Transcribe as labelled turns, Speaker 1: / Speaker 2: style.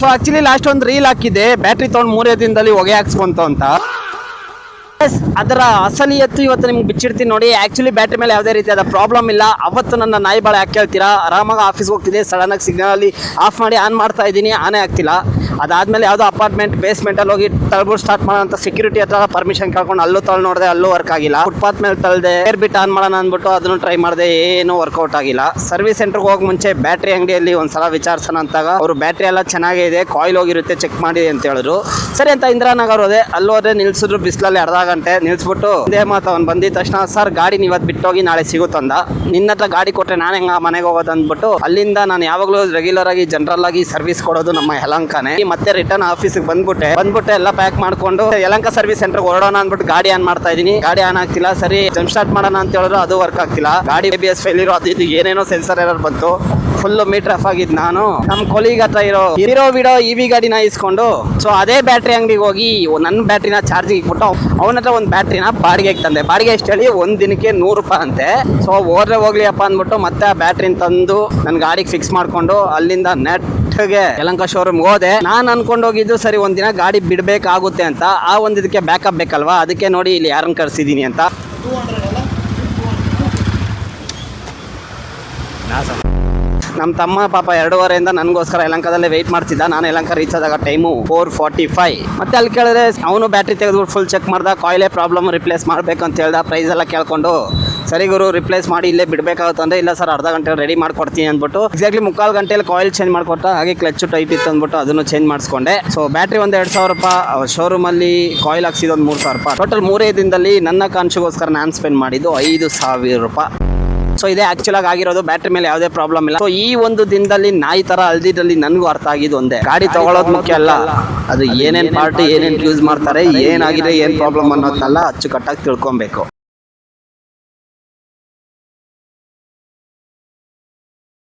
Speaker 1: So actually last ಒಂದು reel ಹಾಕಿದೆ, battery ತಗೊಂಡು 3 ದಿನದಲ್ಲಿ ಹೊಗೆ ಹಾಕ್ಸ್ಕೊಂತು ಅಂತ. ಅದರ ಅಸಲಿಯತ್ತು ಇವತ್ತು ನಿಮ್ಗೆ ಬಿಚ್ಚಿಡ್ತೀನಿ ನೋಡಿ. ಆಕ್ಚುಲಿ ಬ್ಯಾಟ್ರಿ ಮೇಲೆ ಯಾವುದೇ ರೀತಿಯಾದ ಪ್ರಾಬ್ಲಮ್ ಇಲ್ಲ. ಅವತ್ತು ನನ್ನ ನಾಯಿ ಬಾಳೆ ಹಾಕಿ ಹೇಳ್ತೀರಾ, ಆರಾಮಾಗಿ ಆಫೀಸ್ಗೆ ಹೋಗ್ತಿದ್ದೆ, ಸಡನ್ ಆಗಿ ಸಿಗ್ನಲ್ ಅಲ್ಲಿ ಆಫ್ ಮಾಡಿ ಆನ್ ಮಾಡ್ತಾ ಇದ್ದೀನಿ, ಆನೇ ಆಗ್ತಿಲ್ಲ. ಅದಾದ್ಮೇಲೆ ಯಾವುದೋ ಅಪಾರ್ಟ್ಮೆಂಟ್ ಬೇಸ್ಮೆಂಟಲ್ಲಿ ಹೋಗಿ ತಳ್ಬಿಟ್ಟು ಸ್ಟಾರ್ಟ್ ಮಾಡೋಣ ಅಂತ ಸೆಕ್ಯೂರಿಟಿ ಹತ್ರ ಪರ್ಮಿಷನ್ ಕೇಳ್ಕೊಂಡು ಅಲ್ಲೂ ತಳ್ಳಿ ನೋಡಿದೆ, ಅಲ್ಲೂ ವರ್ಕ್ ಆಗಿಲ್ಲ. ಫುಟ್ಪಾತ್ ಮೇಲೆ ತಳ್ದೆ, ಏರ್ ಬಿಟ್ಟು ಆನ್ ಮಾಡೋಣ ಅಂದ್ಬಿಟ್ಟು ಅದನ್ನು ಟ್ರೈ ಮಾಡಿದೆ, ಏನೂ ವರ್ಕೌಟ್ ಆಗಿಲ್ಲ. ಸರ್ವಿಸ್ ಸೆಂಟರ್ಗೆ ಹೋಗಿ ಮುಂಚೆ ಬ್ಯಾಟ್ರಿ ಅಂಗಡಿಯಲ್ಲಿ ಒಂದ್ಸಲ ವಿಚಾರಿಸೋಣ ಅಂತಾಗ ಅವರು ಬ್ಯಾಟ್ರಿ ಎಲ್ಲ ಚೆನ್ನಾಗೇ ಇದೆ, ಕಾಯಿಲ್ ಹೋಗಿರುತ್ತೆ, ಚೆಕ್ ಮಾಡಿ ಅಂತ ಹೇಳಿದ್ರು. ಸರಿ ಅಂತ ಇಂದಿರಾನಗರ್ ಹೋದೆ, ಅಲ್ಲೋದ್ರೆ ನಿಲ್ಸಿದ್ರು ಬಿಸಿಲಲ್ಲಿ ಅರ್ಧ ಗಂಟೆ ನಿಲ್ಸ್ಬಿಟ್ಟು ಇದೇ ಮಾತು ಅವ್ನು ಬಂದಿದ ತಕ್ಷಣ, ಸರ್ ಗಾಡಿ ಇವತ್ತು ಬಿಟ್ಟೋಗಿ ನಾಳೆ ಸಿಗುತ್ತಂದ, ನಿನ್ನ ಹತ್ರ ಗಾಡಿ ಕೊಟ್ಟರೆ ನಾನು ಹೆಂಗ ಮನೆಗೆ ಹೋಗೋದು ಅಂದ್ಬಿಟ್ಟು ಅಲ್ಲಿಂದ ನಾನು ಯಾವಾಗಲೂ ರೆಗ್ಯುಲರ್ ಆಗಿ ಜನರಲ್ ಆಗಿ ಸರ್ವಿಸ್ ಕೊಡೋದು ನಮ್ಮ ಯಲಹಂಕನೇ. ಮತ್ತೆ ರಿಟರ್ನ್ ಆಫೀಸ್ಗೆ ಬಂದ್ಬಿಟ್ಟೆ ಎಲ್ಲ ಪ್ಯಾಕ್ ಮಾಡ್ಕೊಂಡು ಯಲಹಂಕ ಸರ್ವಿಸ್ ಸೆಂಟರ್ ಹೊರಡೋಣ ಅಂದ್ಬಿಟ್ಟು ಗಾಡಿ ಆನ್ ಮಾಡ್ತಾ ಇದೀನಿ. ಗಾಡಿ ಆನ್ ಆಗ್ತಿಲ್ಲ. ಸರಿ ಜಂಪ್ ಸ್ಟಾರ್ಟ್ ಮಾಡೋಣ ಅಂತ ಹೇಳಿದ್ರು, ಅದು ವರ್ಕ್ ಆಗ್ತಿಲ್ಲ. ಗಾಡಿ ABS ಫೇಲ್ ಅದು ಇದು ಏನೇನೋ ಸೆನ್ಸರ್ ಎರರ್ ಬಂತು. ಫುಲ್ ಮೀಟರ್ ಆಫ್ ಆಗಿದ್ದು. ನಾನು ನಮ್ಮ ಕೊಲಿಗ್ ಹತ್ರ ಇರೋ ವಿಡೋ EV ಗಾಡಿನ ಇಸ್ಕೊಂಡು ಸೊ ಅದೇ ಬ್ಯಾಟ್ರಿ ಅಂಗಡಿಗೆ ಹೋಗಿ ನನ್ನ ಬ್ಯಾಟ್ರಿನ ಚಾರ್ಜಿಗೆ ಇಟ್ಬಿಟ್ಟು ಅವನ ಹತ್ರ ಒಂದು ಬ್ಯಾಟ್ರಿನ ಬಾಡಿಗೆಗೆ ತಂದೆ. ಬಾಡಿಗೆ ಎಷ್ಟು ಹೇಳಿ, ಒಂದ್ ದಿನಕ್ಕೆ 100 ರೂಪಾಯಿ ಅಂತೆ. ಸೊ ಹೋದ್ರೆ ಹೋಗ್ಲಿ ಅಪ್ಪ ಅಂದ್ಬಿಟ್ಟು ಮತ್ತೆ ಆ ಬ್ಯಾಟ್ರಿನ ತಂದು ನನ್ನ ಗಾಡಿಗೆ ಫಿಕ್ಸ್ ಮಾಡ್ಕೊಂಡು ಅಲ್ಲಿಂದ ನೆಟ್ಗೆ ಯಲಹಂಕ ಶೋರೂಮ್ಗೆ ಹೋದೆ. ನಾನು ಅನ್ಕೊಂಡು ಹೋಗಿದ್ದು ಸರಿ ಒಂದಿನ ಗಾಡಿ ಬಿಡ್ಬೇಕಾಗುತ್ತೆ ಅಂತ. ಆ ಒಂದಿದಕ್ಕೆ ಬ್ಯಾಕಪ್ ಬೇಕಲ್ವಾ, ಅದಕ್ಕೆ ನೋಡಿ ಇಲ್ಲಿ ಯಾರನ್ನ ಕರ್ಸಿದೀನಿ ಅಂತ. ನಮ್ಮ ತಮ್ಮ ಪಾಪ 2:30 ನನಗೋಸ್ಕರ ಯಲಹಂಕದಲ್ಲೇ ವೆಯ್ಟ್ ಮಾಡ್ತಿದ್ದ. ನಾನು ಯಲಹಂಕ ರೀಚ್ ಆದಾಗ ಟೈಮು 4:45. ಮತ್ತೆ ಅಲ್ಲಿ ಕೇಳಿದ್ರೆ ಅವನು ಬ್ಯಾಟ್ರಿ ತೆಗೆದ್ಬಿಟ್ಟು ಫುಲ್ ಚೆಕ್ ಮಾಡ್ದ, ಕಾಯಿಲೆ ಪ್ರಾಬ್ಲಮ್ ರಿಪ್ಲೇಸ್ ಮಾಡಬೇಕು ಅಂತ ಹೇಳ್ದ. ಪ್ರೈಸ್ ಎಲ್ಲ ಕೇಳ್ಕೊಂಡು ಸರಿ ಗುರು ರಿಪ್ಲೇಸ್ ಮಾಡಿ ಇಲ್ಲೇ ಬಿಡಬೇಕಾಗುತ್ತೆ ಅಂದರೆ, ಇಲ್ಲ ಸರ್ ಅರ್ಧ ಗಂಟೆ ರೆಡಿ ಮಾಡ್ಕೊಡ್ತೀನಿ ಅಂದ್ಬಿಟ್ಟು ಎಕ್ಸಾಕ್ಟ್ಲಿ 3/4 ಗಂಟೆಯಲ್ಲಿ ಕಾಯಿಲ್ ಚೇಂಜ್ ಮಾಡಿಕೊಟ್ಟ. ಹಾಗೆ ಕ್ಲಚ್ ಟೈಟ್ ಇತ್ತು ಅಂದ್ಬಿಟ್ಟು ಅದನ್ನು ಚೇಂಜ್ ಮಾಡಿಸ್ಕೊಂಡೆ. ಸೊ ಬ್ಯಾಟ್ರಿ ಒಂದು 2,000 ರೂಪಾಯಿ, ಶೋರೂಮಲ್ಲಿ ಕಾಯಿಲ್ ಹಾಕ್ಸಿದ್ದು ಒಂದು 3,000 ರೂಪಾಯಿ. ಟೋಟಲ್ 3 ದಿನದಲ್ಲಿ ನನ್ನ ಕಾನ್ಶಿಗೋಸ್ಕರ ನಾನು ಸ್ಪೆಂಡ್ ಮಾಡಿದ್ದು 5,000 ರೂಪಾಯಿ. ಸೊ ಇದೇ ಆಕ್ಚುಲ್ ಆಗಿ ಆಗಿರೋದು. ಬ್ಯಾಟ್ರಿ ಮೇಲೆ ಯಾವುದೇ ಪ್ರಾಬ್ಲಮ್ ಇಲ್ಲ. ಸೊ ಈ ಒಂದು ದಿನದಲ್ಲಿ ನಾಯಿ ತರ ಅಲ್ದಿದ್ರಲ್ಲಿ ನನಗೂ ಅರ್ಥ ಆಗಿದ್ದು ಒಂದೇ, ಗಾಡಿ ತಗೊಳ್ಳೋದು ಮುಖ್ಯ ಅಲ್ಲ, ಅದು ಏನೇನ್ ಪಾರ್ಟ್ ಏನೇನ್ ಯೂಸ್ ಮಾಡ್ತಾರೆ, ಏನಾಗಿದೆ ಏನ್ ಪ್ರಾಬ್ಲಮ್ ಅನ್ನೋದನ್ನೆಲ್ಲ ಅಚ್ಚುಕಟ್ಟಾಗಿ ತಿಳ್ಕೊಬೇಕು.